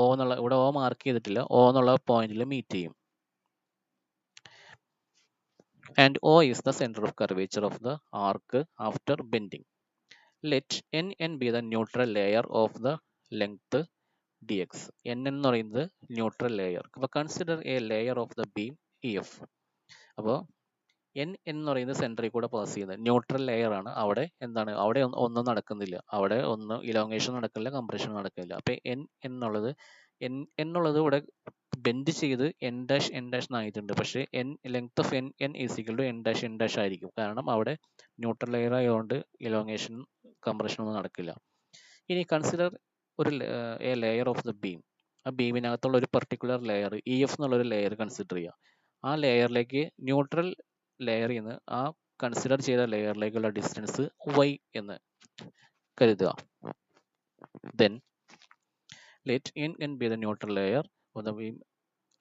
O എന്നുള്ള, ഇവിടെ O മാർക്ക് ചെയ്തിട്ടില്ല, O എന്നുള്ള പോയിന്റിൽ മീറ്റ് ചെയ്യും. And O is the center of curvature of the arc after bending. Let N be the neutral layer of the length dx. N എന്ന് പറയുന്നത് ന്യൂട്രൽ ലെയർ. അപ്പോൾ consider A layer of the beam EF. അപ്പോൾ N എന്ന് പറയുന്നത് സെൻറ്ററിൽ കൂടെ pass ചെയ്യുന്നത് neutral layer ആണ്. അവിടെ എന്താണ്, അവിടെ ഒന്നും നടക്കുന്നില്ല, അവിടെ ഒന്നും ഇലോങ്ങേഷൻ നടക്കില്ല, കംപ്രഷൻ നടക്കില്ല. അപ്പോൾ എന്നുള്ളത് ഇവിടെ ബെൻഡ് ചെയ്ത് N ഡാഷ് എന്നായിട്ടുണ്ട്. പക്ഷേ length of N is equal to N dash ആയിരിക്കും. കാരണം അവിടെ ന്യൂട്രൽ ലെയർ ആയതുകൊണ്ട് ഇലോങ്ങേഷൻ കംപ്രഷൻ ഒന്നും നടക്കില്ല. ഇനി കൺസിഡർ ഒരു a layer of the beam. ആ ബീമിനകത്തുള്ള ഒരു പെർട്ടിക്കുലർ ലെയർ EF എന്നുള്ളൊരു ലെയർ കൺസിഡർ ചെയ്യുക. ആ ലെയറിലേക്ക് ന്യൂട്രൽ ലെയറിൽ നിന്ന് ആ കൺസിഡർ ചെയ്ത ലെയറിലേക്കുള്ള ഡിസ്റ്റൻസ് y എന്ന് കരുതുക. Then let N be the neutral layer of the beam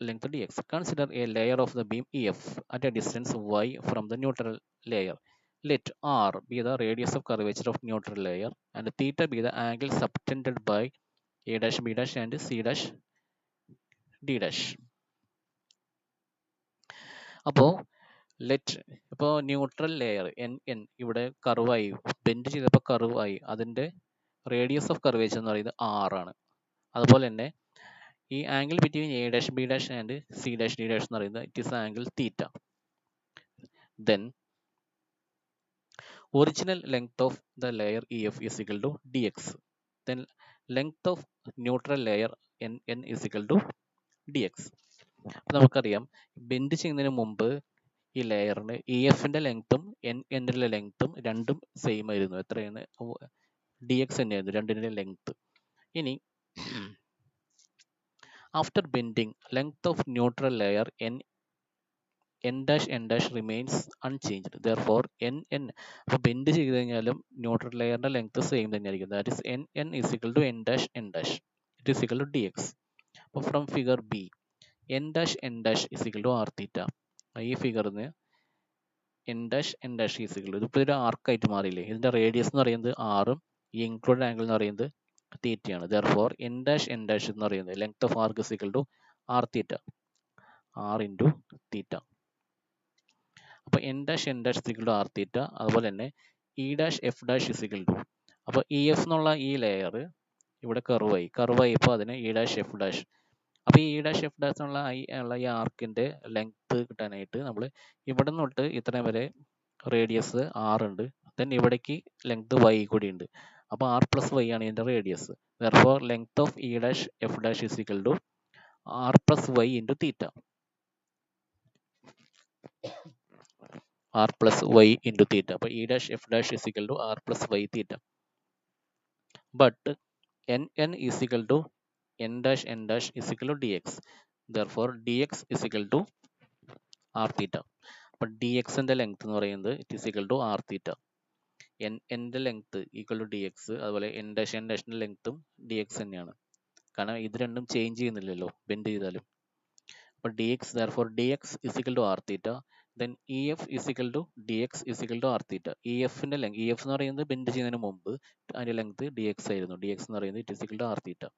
length dx. Consider a layer of the beam EF at a distance y from the neutral layer. Let R be the radius of curvature of neutral layer and theta be the angle subtended by A dash B dash and C dash D dash. അപ്പോൾ let ഇപ്പോൾ neutral layer N ഇവിടെ കർവായി bend ചെയ്തപ്പോൾ കർവായി, അതിൻ്റെ radius of curvature എന്ന് പറയുന്നത് ആണ്. അതുപോലെ തന്നെ ഈ angle between A dash B dash and C dash D dash എന്ന് പറയുന്നത് it is angle theta. Then original length of the layer EF is equal to dx. Then length of neutral layer n is equal to dx. അപ്പോൾ നമുക്കറിയാം bend ചെയ്യുന്നതിന് മുമ്പ് ഈ ലെയറിന് EFന്റെ ലെങ്ത്തും എൻ്റെ ലെങ്ത്തും രണ്ടും സെയിം ആയിരുന്നു. എത്രയാണ്? dx തന്നെയായിരുന്നു രണ്ടിൻ്റെ ലെങ്ത്ത്. ഇനി after bending length of neutral layer n dash remains unchanged. Therefore n അപ്പോൾ ബെൻഡ് ചെയ്ത് കഴിഞ്ഞാലും ന്യൂട്രൽ ലെയറിന്റെ ലെങ്ത് സെയിം തന്നെയായിരിക്കും. That is n is equal to n dash it is equal to dx. അപ്പോൾ from figure B n dash is equal to r theta. ഈ ഫിഗറിന് n dash is equal to ഇതിപ്പോൾ ഒരു ആർക്കായിട്ട് മാറിയില്ലേ, ഇതിന്റെ radius എന്ന് പറയുന്നത് ആറും ഈ ഇൻക്ലൂഡഡ് ആംഗിൾ എന്ന് പറയുന്നത് തീറ്റയാണ്. Therefore n dash എന്ന് പറയുന്നത് length of arc is equal to r theta, r into theta. അപ്പോൾ n dash is equal to r theta. അതുപോലെ തന്നെ e dash f dash is equal to, അപ്പോൾ EF എന്നുള്ള ഈ ലെയർ ഇവിടെ കർവായി ഇപ്പോൾ അതിന് e dash f dash. അപ്പോൾ ഈ e dash f dash ഉള്ള ഈ ആർക്കിന്റെ ലെങ്ത് കിട്ടാനായിട്ട് നമ്മൾ ഇവിടെ നിന്ന് തൊട്ട് ഇത്രയും വരെ റേഡിയസ് r ഉണ്ട്, ദെൻ ഇവിടേക്ക് ലെങ്ത് y കൂടി ഉണ്ട്. അപ്പോൾ r plus y ആണ് ഇതിന്റെ radius. Therefore length of e dash f dash is equal to r plus y into theta. r plus y into theta. അപ്പോൾ e dash f dash is equal to r plus y theta. But n is equal to n dash is equal to dx. Therefore dx is equal to r theta. അപ്പോൾ dx ന്റെ length എന്ന് പറയുന്നത് it is equal to r theta. ന്റെ length equal to dx. അതുപോലെ n ഡാഷിന്റെ ലെങ്ത്തും dx തന്നെയാണ്, കാരണം ഇത് രണ്ടും ചേഞ്ച് ചെയ്യുന്നില്ലല്ലോ ബെൻഡ് ചെയ്താലും. അപ്പോൾ dx, therefore dx is equal to r theta. Then EF is equal to dx is equal to r theta. ന്റെ ലെങ്ത്, EF എന്ന് പറയുന്നത് ബെൻഡ് ചെയ്യുന്നതിന് മുമ്പ് അതിന്റെ ലെങ്ത് dx ആയിരുന്നു. dx എന്ന് പറയുന്നത് it is equal to r theta.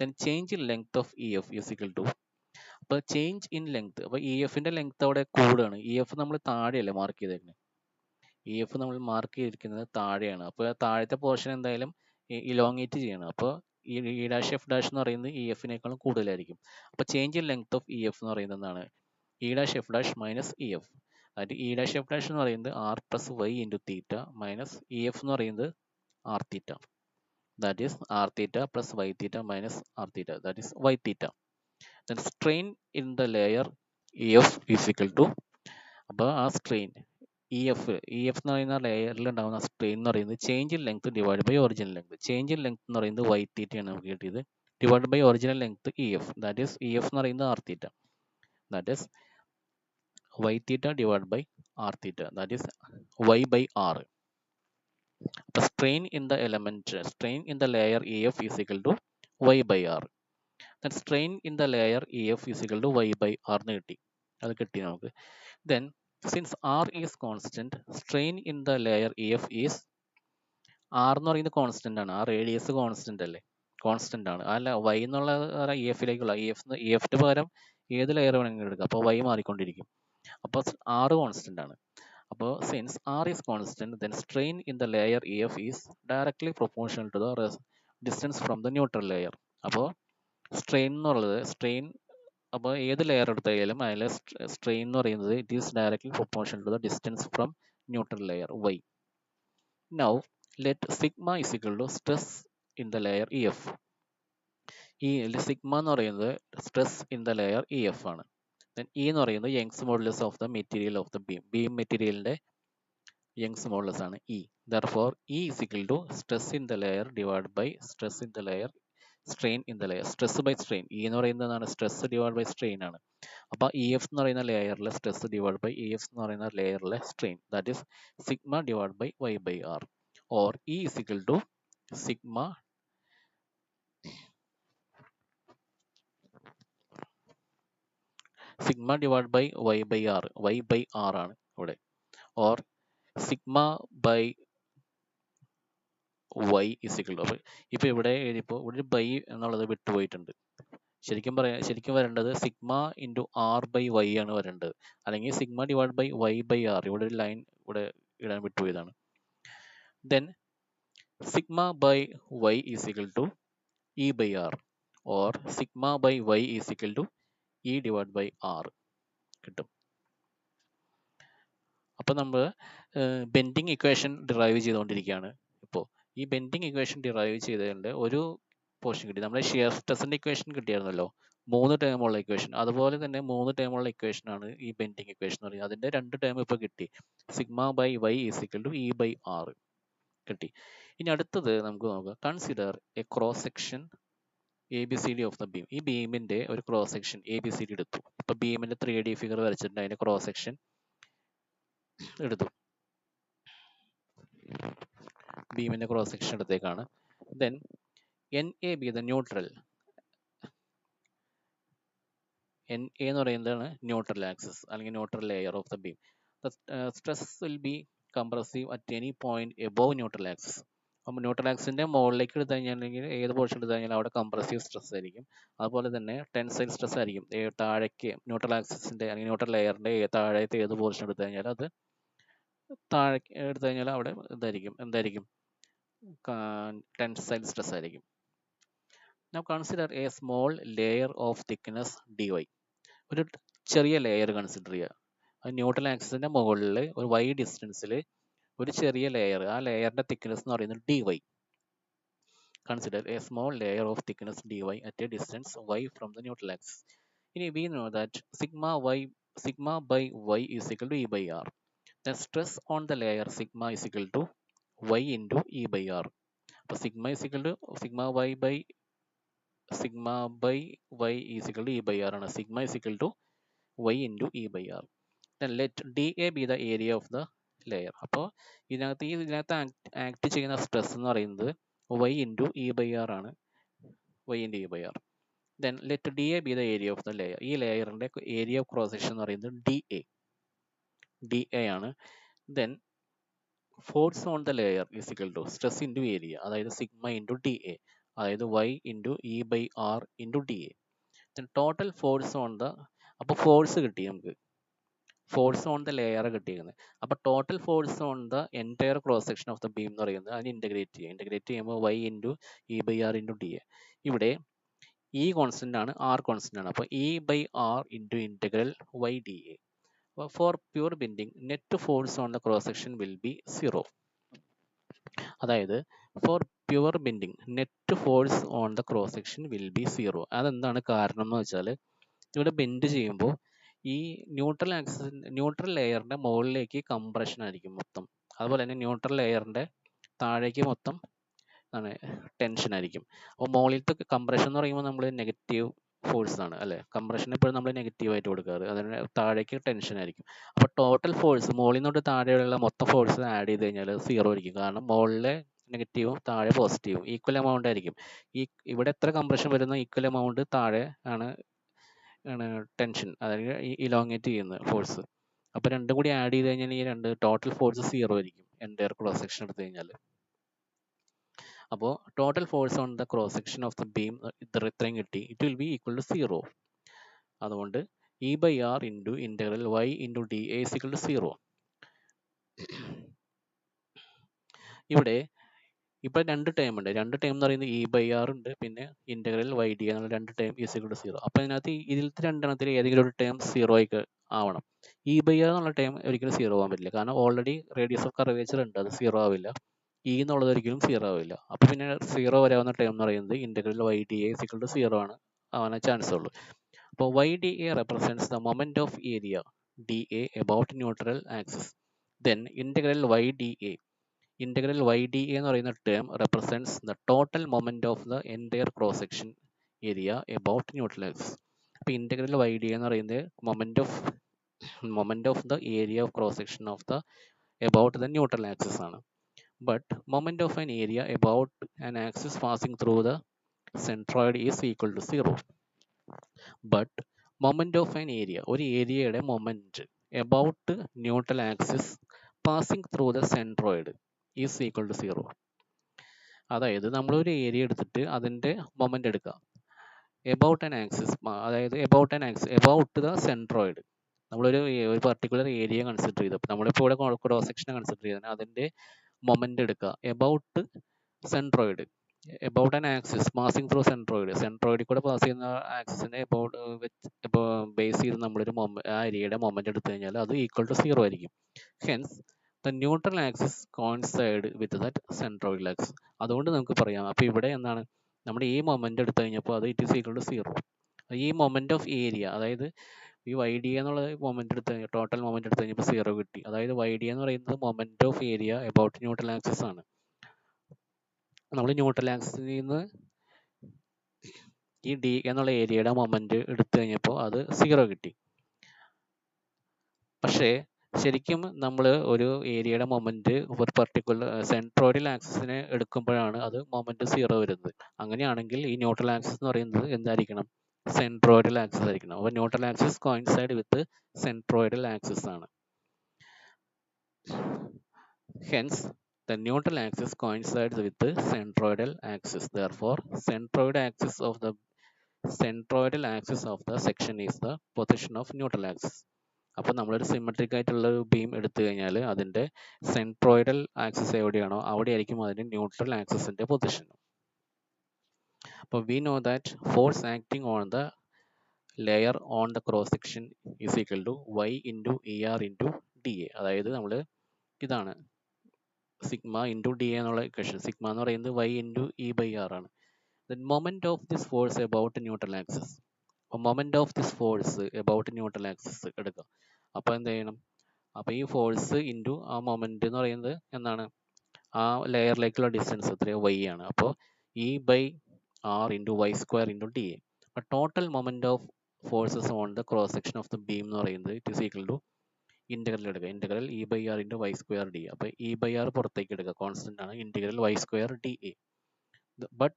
Then change in length of EF is equal to, അപ്പോൾ ചേഞ്ച് ഇൻ ലെങ്ത്, അപ്പോൾ EFന്റെ ലെങ്ത് അവിടെ കൂടുകയാണ്. EF നമ്മൾ താഴെയല്ലേ മാർക്ക് ചെയ്തേക്കുന്നത്, EF നമ്മൾ മാർക്ക് ചെയ്തിരിക്കുന്നത് താഴെയാണ്. അപ്പോൾ താഴത്തെ പോർഷൻ എന്തായാലും ഇലോങ്ങേറ്റ് ചെയ്യണം. അപ്പോൾ ഈ ഡാഷ് എഫ് ഡാഷ് എന്ന് പറയുന്നത് EFനേക്കാളും കൂടുതലായിരിക്കും. അപ്പോൾ change in length of EF എന്ന് പറയുന്നത് എന്താണ്? e dash f dash minus EF. അതായത് e dash f dash എന്ന് പറയുന്നത് r plus y into theta minus EF എന്ന് പറയുന്നത് r theta. That is r theta plus y theta minus r theta. That is y theta. Then strain in the layer EF is equal to, അപ്പോൾ ആ strain EF എന്ന് പറയുന്ന ലെയറിൽ ഉണ്ടാകുന്ന strain എന്ന് പറയുന്നത് change in length divide by original length. Change in length എന്ന് പറയുന്നത് y theta ആണ് നമുക്ക് കിട്ടിയത്, divide by original length EF. That is EF എന്ന് പറയുന്നത് r theta. That is y theta divided by r theta, that is y by r. The strain in the layer EF is equal to y by r. Then strain in the layer EF is equal to y by r എന്ന് കിട്ടി, അത് കിട്ടി നമുക്ക്. Then since r is constant, strain in the layer EF is, r എന്ന് പറയുന്നത് constant ആണ്, ആ radius constant അല്ലേ, കോൺസ്റ്റന്റ് ആണ്. അല്ല y എന്നുള്ള EFലേക്കുള്ള EFന്റെ പകരം ഏത് ലെയർ വേണമെങ്കിലും എടുക്കാം, അപ്പോൾ y മാറിക്കൊണ്ടിരിക്കും. അപ്പോൾ r കോൺസ്റ്റന്റ് ആണ്. അപ്പോൾ since r is constant, then strain in the layer EF is directly proportional to the distance from the neutral layer. അപ്പോൾ സ്ട്രെയിൻ എന്നുള്ളത് അപ്പോൾ ഏത് ലെയർ എടുത്താലും അതിലെ സ്ട്രെയിൻ എന്ന് പറയുന്നത് it is directly proportional to the distance from neutral layer y. Now let sigma is equal to stress in the layer EF. ഈ sigma എന്ന് പറയുന്നത് stress in the layer EF ആണ്. Then E എന്ന് പറയുന്നത് Young's modulus of the material of the beam മെറ്റീരിയലിന്റെ Young's modulus ആണ് E. Therefore E is equal to stress in the layer divided by stress in the layer, strain in the layer. Stress by strain, E എന്ന് പറയുന്നതാണ് stress divide by strain ആണ്. അപ്പോൾ EF എന്ന് പറയുന്ന ലെയറിലെ stress divide by EF എന്ന് പറയുന്ന ലെയറിലെ strain, that is sigma divide by y by r, or E is equal to sigma divide by y by r ആണ് ഇവിടെ, or sigma by y is equal to, അപ്പോൾ ഇപ്പോൾ ഇവിടെ എഴുതിയപ്പോൾ ഇവിടെ ബൈ എന്നുള്ളത് വിട്ടുപോയിട്ടുണ്ട്, ശരിക്കും വരേണ്ടത് sigma into R by Y ആണ് വരേണ്ടത്, അല്ലെങ്കിൽ sigma divide by Y by R. ഇവിടെ ഒരു ലൈൻ ഇവിടെ ഇടാൻ വിട്ടുപോയതാണ്. Then sigma by Y is equal to E by R, or sigma by Y is equal to E divide by R കിട്ടും. അപ്പോൾ നമ്മൾ ബെൻഡിങ് ഇക്വേഷൻ ഡിറൈവ് ചെയ്തുകൊണ്ടിരിക്കുകയാണ്. ഇപ്പോൾ ഈ ബെൻഡിങ് ഇക്വേഷൻ ഡിറൈവ് ചെയ്തതിൻ്റെ ഒരു പോർഷൻ കിട്ടി. നമ്മുടെ ഷിയർ സ്ട്രെസ്സിൻ്റെ ഇക്വേഷൻ കിട്ടിയായിരുന്നല്ലോ, 3 ടേമുള്ള ഇക്വേഷൻ. അതുപോലെ തന്നെ 3 ടേമുള്ള ഇക്വേഷനാണ് ഈ ബെൻഡിങ് ഇക്വേഷൻ എന്ന് പറയുന്നത്. അതിൻ്റെ 2 ടേം ഇപ്പോൾ കിട്ടി. Sigma by Y is equal to E by R കിട്ടി. ഇനി അടുത്തത് നമുക്ക് നോക്കാം. Consider a cross section A B C D of the beam. ഈ ബീമിൻ്റെ ഒരു cross section A B C D എടുത്തു. ഇപ്പോൾ ബീമിൻ്റെ 3D ഫിഗർ വരച്ചിട്ടുണ്ട്, അതിൻ്റെ ക്രോസ് സെക്ഷൻ എടുത്തു. ബീമിൻ്റെ ക്രോസ് സെക്ഷൻ എടുത്തേക്കാണ്. Then N A be the neutral. N A എന്ന് പറയുന്നതാണ് ന്യൂട്രൽ ആക്സിസ് അല്ലെങ്കിൽ neutral layer of the beam. Stress will be compressive at any point above neutral axis. അപ്പം neutral ആക്സിസിൻ്റെ മുകളിലേക്ക് എടുത്തു കഴിഞ്ഞാൽ ഏത് പോർഷൻ എടുത്തു കഴിഞ്ഞാൽ അവിടെ കംപ്രസീവ് സ്ട്രെസ് ആയിരിക്കും. അതുപോലെ തന്നെ ടെൻസൈൽ സ്ട്രെസ് ആയിരിക്കും. താഴേക്ക് ന്യൂട്രൽ ആക്സിസിൻ്റെ അല്ലെങ്കിൽ ന്യൂട്രൽ ലെയറിൻ്റെ താഴത്തെ ഏത് പോർഷൻ എടുത്തു കഴിഞ്ഞാൽ അത് താഴേക്ക് എടുത്തു കഴിഞ്ഞാൽ അവിടെ എന്തായിരിക്കും ടെൻസൈൽ സ്ട്രെസ് ആയിരിക്കും. Now consider a small layer of thickness dy. ഒരു ചെറിയ ലെയർ കൺസിഡർ ചെയ്യുക. ന്യൂട്രൽ ആക്സിസിന്റെ മുകളിൽ ഒരു y ഡിസ്റ്റൻസിൽ ഒരു ചെറിയ ലെയർ, ആ ലെയറിന്റെ തിക്നെസ് എന്ന് പറയുന്നത് dy. Consider a small layer of thickness dy at a distance y from the neutral axis. ഇനി we know that sigma by y is equal to e by r. The stress on the layer sigma is equal to y into e by r. അപ്പോൾ sigma is equal to sigma by y is equal to e by r ആണ്. sigma is equal to y into e by r. Then let dA be the area of the layer. അപ്പോൾ ഇതിനകത്ത് act ചെയ്യുന്ന stress എന്ന് പറയുന്നത് y into e by r ആണ്. y into e by r. Then let dA be the area of the layer. ഈ ലെയറിന്റെ area of cross section എന്ന് പറയുന്നത് dA ആണ്. Then force on the layer is equal to stress into area, അതായത് sigma into dA, അതായത് y into E by R into dA. Total force on the, അപ്പോൾ force കിട്ടി നമുക്ക്, force on the layer കിട്ടിയിരിക്കുന്നത്. അപ്പോൾ total force on the entire cross section of the beam എന്ന് പറയുന്നത് അതിന് ഇൻ്റഗ്രേറ്റ് ചെയ്യുമ്പോൾ y into E by R into dA. ഇവിടെ ഇ കോൺസ്റ്റൻ്റ് ആണ്, ആർ കോൺസ്റ്റൻ്റ് ആണ്. അപ്പോൾ E by R into integral y dA. For pure bending net force on the cross section will be 0. അതായത് for pure bending net force on the cross section will be 0. അതെന്താണ് കാരണം എന്ന് വെച്ചാൽ ഇവിടെ bend ചെയ്യുമ്പോൾ ഈ ന്യൂട്രൽ ലെയറിൻ്റെ മുകളിലേക്ക് compression ആയിരിക്കും മൊത്തം. അതുപോലെ തന്നെ ന്യൂട്രൽ ലെയറിൻ്റെ താഴേക്ക് മൊത്തം ടെൻഷൻ ആയിരിക്കും. അപ്പോൾ മുകളിലത്തെ കംപ്രഷൻ എന്ന് പറയുമ്പോൾ നമ്മൾ നെഗറ്റീവ് ഫോഴ്സ് ആണ് അല്ലേ, കംപ്രഷൻ എപ്പോഴും നമ്മൾ നെഗറ്റീവായിട്ട് കൊടുക്കാറ്, അതിന് താഴേക്ക് ടെൻഷൻ ആയിരിക്കും. അപ്പോൾ ടോട്ടൽ ഫോഴ്സ് മുകളിൽ നിന്നോട്ട് താഴെയുള്ള മൊത്തം ഫോഴ്സ് ആഡ് ചെയ്ത് കഴിഞ്ഞാൽ 0 ആയിരിക്കും. കാരണം മുകളിലെ നെഗറ്റീവും താഴെ പോസിറ്റീവും ഈക്വൽ എമൗണ്ട് ആയിരിക്കും. ഇവിടെ എത്ര കംപ്രഷൻ വരുന്ന ഈക്വൽ എമൗണ്ട് താഴെ ആണ് ടെൻഷൻ, അതായത് ഇലോങ്ങേറ്റ് ചെയ്യുന്ന ഫോഴ്സ്. അപ്പോൾ രണ്ടും കൂടി ആഡ് ചെയ്ത് കഴിഞ്ഞാൽ ഈ ടോട്ടൽ ഫോഴ്സ് 0 ആയിരിക്കും എൻ്റയർ ക്രോസ് സെക്ഷൻ എടുത്തു കഴിഞ്ഞാൽ. അപ്പോൾ total force on the cross section of the beam ഇത്രയും കിട്ടി, it will be equal to 0. അതുകൊണ്ട് E by R into integral y into dA is equal to 0. ഇവിടെ ഇപ്പോൾ 2 ടേം ഉണ്ട്. 2 ടേം എന്ന് പറയുന്നത് ഇ ബൈ ആർ ഉണ്ട്, പിന്നെ ഇൻ്റഗ്രൽ y dA എന്നുള്ള 2 ടേം ഈസ് ഈക്വൽ ടു 0. അപ്പോൾ ഇതിനകത്ത് ഇതിലത്തെ രണ്ടെണ്ണത്തിൽ ഏതെങ്കിലും ഒരു ടേം 0 ആയി ആവണം. ഇ ബൈ ആർ എന്നുള്ള ടേം ഒരിക്കലും 0 ആവാൻ പറ്റില്ല, കാരണം ഓൾറെഡി റേഡിയസ് ഓഫ് കർവേച്ചർ ഉണ്ട്, അത് 0 ആവില്ല. ഇ എന്നുള്ളത് ഒരിക്കലും 0 ആവില്ല. അപ്പോൾ പിന്നെ 0 വരാവുന്ന ടേം എന്ന് പറയുന്നത് integral y dA is equal to 0 ആണ് ആവാനേ ചാൻസ് ഉള്ളൂ. അപ്പോൾ y dA represents the moment of area dA about neutral axis. Then integral y dA എന്ന് പറയുന്ന term represents the total moment of the entire cross section area about neutral axis. അപ്പോൾ integral y dA എന്ന് പറയുന്നത് moment of the area of cross section of the about the neutral axis ആണ്. But moment of an area about an axis passing through the centroid is equal to 0. But moment of an area, ഒരു ഏരിയയുടെ moment about neutral axis passing through the centroid is equal to 0. അതായത് നമ്മളൊരു area എടുത്തിട്ട് അതിൻ്റെ moment എടുക്കുക. About an axis, അതായത് about an axis, about the centroid. നമ്മളൊരു ഒരു പർട്ടിക്കുലർ ഏരിയ കൺസിഡർ ചെയ്തു. അപ്പോൾ നമ്മളിപ്പോൾ ഇവിടെ ക്രോസ് സെക്ഷൻ കൺസിഡർ ചെയ്തതാണ്, അതിൻ്റെ മൊമെൻ്റ് എടുക്കുക about centroid, about an axis passing through centroid, സെൻട്രോയിഡിൽ കൂടെ പാസ് ചെയ്യുന്ന ആക്സിസിനെ എബൌട്ട് ഇപ്പോൾ ബേസ് ചെയ്ത് നമ്മളൊരു ആ ഏരിയയുടെ മൊമെൻ്റ് എടുത്തു കഴിഞ്ഞാൽ അത് ഈക്വൽ ടു 0 ആയിരിക്കും. Hence the neutral axis coincide with that centroid axis. അതുകൊണ്ട് നമുക്ക് പറയാം, അപ്പോൾ ഇവിടെ എന്താണ് നമ്മുടെ ഈ മൊമെൻ്റ് എടുത്തു കഴിഞ്ഞപ്പോൾ അത് ഇറ്റ് ഈസ് ഈക്വൽ ടു 0. ഈ മൊമെൻ്റ് ഓഫ് ഏരിയ, അതായത് ഈ വൈ ഡി എന്നുള്ള മൊമെൻ്റ് എടുത്ത് കഴിഞ്ഞാൽ ടോട്ടൽ മൊമെൻ്റ് എടുത്ത് കഴിഞ്ഞപ്പോൾ 0 കിട്ടി. അതായത് വൈ ഡി എന്ന് പറയുന്നത് moment of area about neutral axis ആണ്. നമ്മൾ ന്യൂട്രൽ ആക്സിസിൽ നിന്ന് ഈ ഡി എന്നുള്ള ഏരിയയുടെ മൊമെൻ്റ് എടുത്തു കഴിഞ്ഞപ്പോൾ അത് 0 കിട്ടി. പക്ഷേ ശരിക്കും നമ്മൾ ഒരു ഏരിയയുടെ മൊമെൻ്റ് ഒരു പർട്ടിക്കുലർ സെൻട്രോയിഡൽ ആക്സിസിനെ എടുക്കുമ്പോഴാണ് അത് മൊമെൻ്റ് 0 വരുന്നത്. അങ്ങനെയാണെങ്കിൽ ഈ ന്യൂട്രൽ ആക്സിസ് എന്ന് പറയുന്നത് എന്തായിരിക്കണം? സെൻട്രോയിഡൽ ആക്സിസ് ആയിരിക്കണം. അപ്പോൾ ന്യൂട്രൽ ആക്സിസ് കോയിൻസൈഡ് വിത്ത് സെൻട്രോയിഡൽ ആക്സിസ് ആണ്. Hence, the neutral axis coincides with the centroidal axis. Therefore, centroidal axis of the section is the position of neutral axis. അപ്പോൾ നമ്മളൊരു സിമെട്രിക് ആയിട്ടുള്ള ഒരു ബീം എടുത്തു കഴിഞ്ഞാൽ അതിൻ്റെ സെൻട്രോയിഡൽ ആക്സിസ് എവിടെയാണോ അവിടെയായിരിക്കും അതിൻ്റെ ന്യൂട്രൽ ആക്സിസിൻ്റെ പൊസിഷൻ. അപ്പോൾ we know that force acting on the layer on the cross section is equal to Y into E R into D A. അതായത് നമ്മൾ ഇതാണ് സിഗ്മ ഇൻറ്റു ഡി എന്നുള്ള ഇക്വേഷൻ. സിഗ്മ എന്ന് പറയുന്നത് Y into E by R ആണ്. Then moment of this force about neutral axis. അപ്പോൾ moment of this force about neutral axis എടുക്കുക. അപ്പോൾ എന്ത് ചെയ്യണം? അപ്പോൾ ഈ ഫോഴ്സ് ഇൻറ്റു ആ മൊമെൻറ്റ് എന്ന് പറയുന്നത് എന്താണ്? ആ ലെയറിലേക്കുള്ള ഡിസ്റ്റൻസ് എത്രയോ വൈ ആണ്. അപ്പോൾ E by R into Y square into D A. അപ്പോൾ total moment of forces on the cross section of the beam എന്ന് പറയുന്നത് it is equal to integral എടുക്കുക, integral E by R into Y square D. അപ്പോൾ E by R പുറത്തേക്ക് എടുക്കുക, constant ആണ്, integral Y square D A. But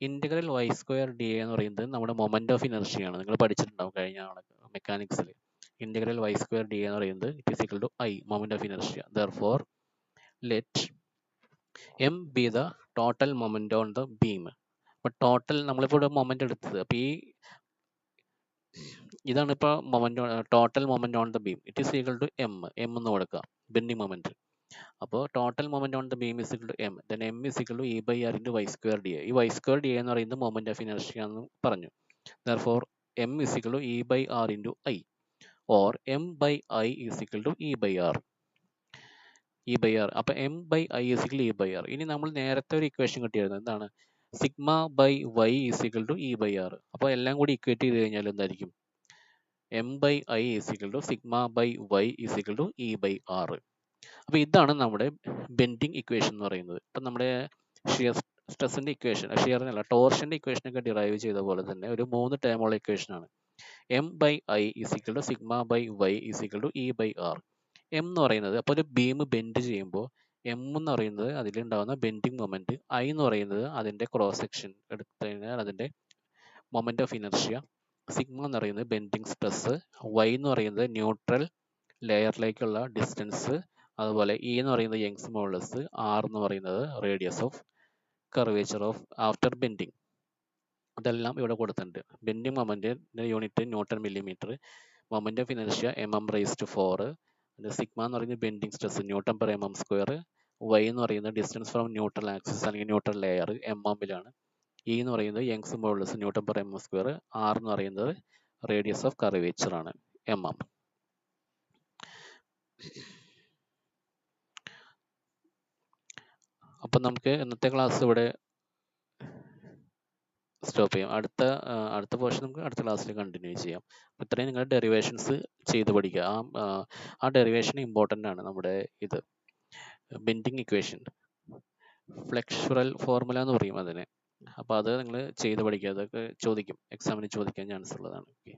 integral Y square D A എന്ന് പറയുന്നത് നമ്മുടെ മൊമെന്റ് ഓഫ് ഇനർഷിയാണ്. നിങ്ങൾ പഠിച്ചിട്ടുണ്ടാവും കഴിഞ്ഞ മെക്കാനിക്സിൽ. ഇന്റഗ്രൽ വൈ സ്ക്വയർ ഡി എന്ന് പറയുന്നത് it is equal to I, moment of inertia. Therefore let M be the total moment on the beam. അപ്പോൾ total നമ്മളിപ്പോൾ ഇവിടെ മൊമെന്റ് എടുത്തത്, അപ്പോൾ ഈ ഇതാണ് ഇപ്പോൾ moment, total moment on the beam it is equal to M എന്ന് കൊടുക്കുക, ബെൻഡിങ് മൊമെന്റ്. അപ്പോൾ total moment on the beam is equal to M, then M is equal to E by R into Y square D A. ഈ Y square D A എന്ന് പറയുന്നത് moment of inertia എന്ന് പറഞ്ഞു. Therefore M is equal to E by R into I, or M by I is equal to E by R. E by R, അപ്പോൾ M by I is equal E by R. ഇനി നമ്മൾ നേരത്തെ ഒരു equation കിട്ടിയിരുന്നു, എന്താണ്? Sigma by Y is equal to E by R. അപ്പോൾ എല്ലാം കൂടി ഇക്വേറ്റ് ചെയ്ത് കഴിഞ്ഞാൽ എന്തായിരിക്കും? M by I is equal to sigma by Y is equal to E by R. അപ്പോൾ ഇതാണ് നമ്മുടെ ബെൻഡിങ് ഇക്വേഷൻ എന്ന് പറയുന്നത്. ഇപ്പം നമ്മുടെ ഷിയർ സ്ട്രെസ്സിൻ്റെ ഇക്വേഷൻ, ഷിയറിനല്ല ടോർഷൻ്റെ ഇക്വേഷനൊക്കെ ഡിറൈവ് ചെയ്ത പോലെ തന്നെ ഒരു 3 ടേമുള്ള ഇക്വേഷനാണ്. M by I is equal to sigma by Y is equal to E by R. M എന്ന് പറയുന്നത്, അപ്പോൾ ഒരു ബീം ബെൻഡ് ചെയ്യുമ്പോൾ എം എന്ന് പറയുന്നത് അതിലുണ്ടാകുന്ന ബെൻഡിങ് മൊമെന്റ്, ഐ എന്ന് പറയുന്നത് അതിൻ്റെ ക്രോസ് സെക്ഷൻ എടുത്തു കഴിഞ്ഞാൽ അതിൻ്റെ മൊമെന്റ് ഓഫ് ഇനർഷ്യ, സിഗ്മ എന്ന് പറയുന്നത് ബെൻഡിങ് സ്ട്രെസ്, വൈ എന്ന് പറയുന്നത് ന്യൂട്രൽ ലെയറിലേക്കുള്ള ഡിസ്റ്റൻസ്, അതുപോലെ ഇ എന്ന് പറയുന്നത് യങ്സ് മോഡുലസ്, ആർ എന്ന് പറയുന്നത് radius of curvature of after bending. ഇതെല്ലാം ഇവിടെ കൊടുത്തിട്ടുണ്ട്. ബെൻഡിങ് മൊമെന്റിന്റെ unit newton millimetre, moment of inertia mm⁴, sigma എന്ന് പറയുന്നത് bending stress newton per mm², Y എന്ന് പറയുന്നത് ഡിസ്റ്റൻസ് ഫ്രം ന്യൂട്രൽ ആക്സിസ് അല്ലെങ്കിൽ ന്യൂട്രൽ ലെയർ mm-ലാണ്, ഇ എന്ന് പറയുന്നത് Young's modulus newton per mm², R എന്ന് പറയുന്നത് റേഡിയസ് ഓഫ് കർവേച്ചർ ആണ് mm. അപ്പം നമുക്ക് ഇന്നത്തെ ക്ലാസ് ഇവിടെ സ്റ്റോപ്പ് ചെയ്യാം. അടുത്ത പോർഷൻ നമുക്ക് അടുത്ത ക്ലാസ്സിൽ കണ്ടിന്യൂ ചെയ്യാം. ഇത്രയും നിങ്ങൾ ഡെറിവേഷൻസ് ചെയ്ത് പഠിക്കുക. ആ ഡെറിവേഷൻ ഇമ്പോർട്ടൻ്റ് ആണ്. നമ്മുടെ ഇത് ബെൻഡിങ് ഇക്വേഷൻ, ഫ്ലെക്സുറൽ ഫോർമുല എന്ന് പറയും അതിനെ. അപ്പോൾ അത് നിങ്ങൾ ചെയ്ത് പഠിക്കുക. അതൊക്കെ ചോദിക്കും, എക്സാമിന് ചോദിക്കാൻ ചാൻസ് ഉള്ളതാണ്. ഓക്കെ.